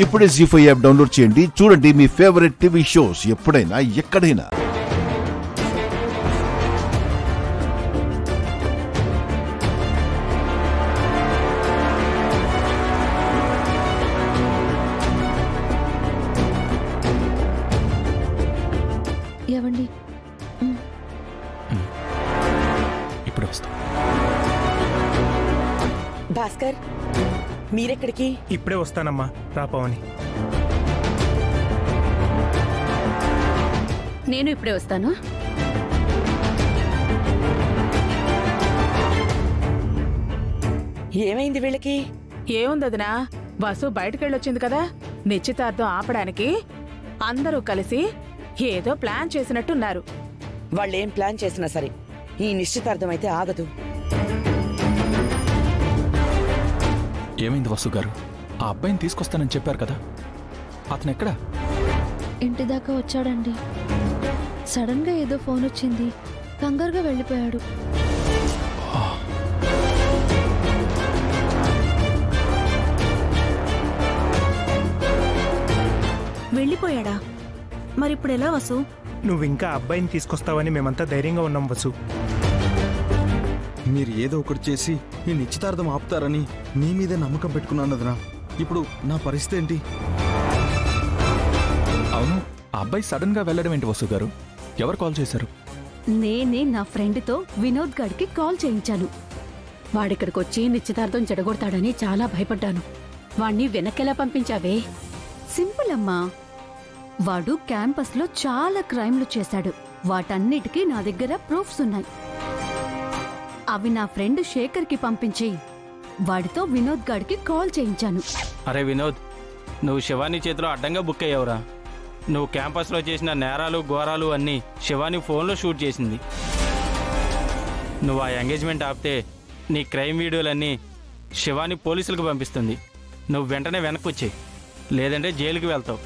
ఇప్పుడే జీ5 app download చేయండి. చూడండి మీ ఫేవరెట్ టీవీ షోస్ ఎప్పుడైనా ఎక్కడైనా. ఏవండి ఇప్పుడు వస్తా. భాస్కర్ మీరెక్కడికి? ఇప్పుడే వస్తానమ్మా, రాపవని. నేను ఇప్పుడే వస్తాను. ఏమైంది వీళ్ళకి? ఏముందదినా, బస్సు బయటకెళ్ళొచ్చింది కదా, నిశ్చితార్థం ఆపడానికి అందరూ కలిసి ఏదో ప్లాన్ చేసినట్టున్నారు. వాళ్ళేం ప్లాన్ చేసినా సరే ఈ నిశ్చితార్థం అయితే ఆగదు. ఏమైంది వసు గారు? ఆ అబ్బాయిని తీసుకొస్తానని చెప్పారు కదా, అతను ఎక్కడా? ఇంటి దాకా వచ్చాడండి. సడన్ గా ఏదో ఫోన్ వచ్చింది, కంగారుగా వెళ్ళిపోయాడు. వెళ్ళిపోయాడా? మరిప్పుడు ఎలా వసు? నువ్వు ఇంకా అబ్బాయిని తీసుకొస్తావని మేమంతా ధైర్యంగా ఉన్నాం వసు. మీరు ఏదో ఒకటి చేసి ఈ నిశ్చితార్థం ఆపుతారని మీ మీదే నమ్మకం పెట్టుకున్నాను వదినా. ఇప్పుడు నా పరిస్థితి ఏంటి? అవును, ఆ అబ్బాయి సడన్ గా వెళ్ళడం ఏంటి వసు గారు? ఎవరు కాల్ చేశారు? నేనే నా ఫ్రెండ్తో వినోద్ గడికి కాల్ చేయించాను. వాడిక్కడికొచ్చి నిశ్చితార్థం చెడగొడతాడని చాలా భయపడ్డాను. వాణ్ణి వెనక్కెలా పంపించావే? సింపుల్ అమ్మా. వాడు క్యాంపస్లో చాలా క్రైమ్లు చేశాడు. వాటన్నిటికీ నా దగ్గర ప్రూఫ్స్ ఉన్నాయి. అవి నా ఫ్రెండ్ శేఖర్కి పంపించి వాడితో వినోద్ గాడికి కాల్ చేయించాను. అరే వినోద్, నువ్వు శివాని చేతిలో అడ్డంగా బుక్ అయ్యావురా. నువ్వు క్యాంపస్లో చేసిన నేరాలు ఘోరాలు అన్నీ శివాని ఫోన్లో షూట్ చేసింది. నువ్వు ఆ ఎంగేజ్మెంట్ ఆపితే నీ క్రైమ్ వీడియోలన్నీ శివాని పోలీసులకు పంపిస్తుంది. నువ్వు వెంటనే వెనక్కి వచ్చేయి, లేదంటే జైలుకి వెళ్తావు.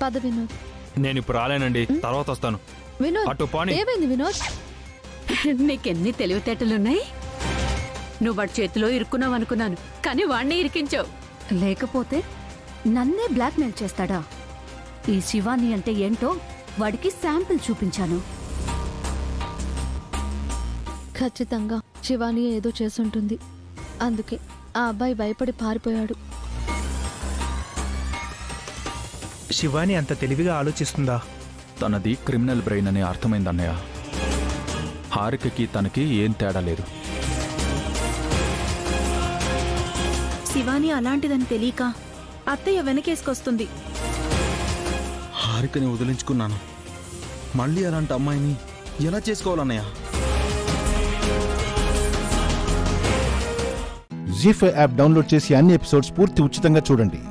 పద వినోద్. నేను ఇప్పుడు రాలేనండి, తర్వాత వస్తాను. వినోద్, అటు పోనీ. ఏమైంది వినోద్? నీకెన్ని తెలివితేటలున్నాయి. నువ్వు వాడి చేతిలో ఇరుక్కున్నావు అనుకున్నాను, కానీ వాణ్ణి ఇరికించావు. లేకపోతే నన్నే బ్లాక్మెయిల్ చేస్తాడా? ఈ శివాని అంటే ఏంటో వాడికి శాంపిల్ చూపించాను. ఖచ్చితంగా శివాని ఏదో చేసుంటుంది. అందుకే ఆ అబ్బాయి భయపడి పారిపోయాడు. శివాని అంత తెలివిగా ఆలోచిస్తుందా? తనది క్రిమినల్ బ్రెయిన్ అని అర్థమైంది అన్నయ్య. హారికకి తనకి ఏం తేడా లేదు. శివాని అలాంటిదని తెలియక అత్తయ్య వెనకేసుకొస్తుంది. హారికని వదిలించుకున్నాను, మళ్ళీ అలాంటి అమ్మాయిని ఎలా చేసుకోవాలన్నయ్య? జీ5 యాప్ డౌన్లోడ్ చేసి అన్ని ఎపిసోడ్స్ పూర్తి ఉచితంగా చూడండి.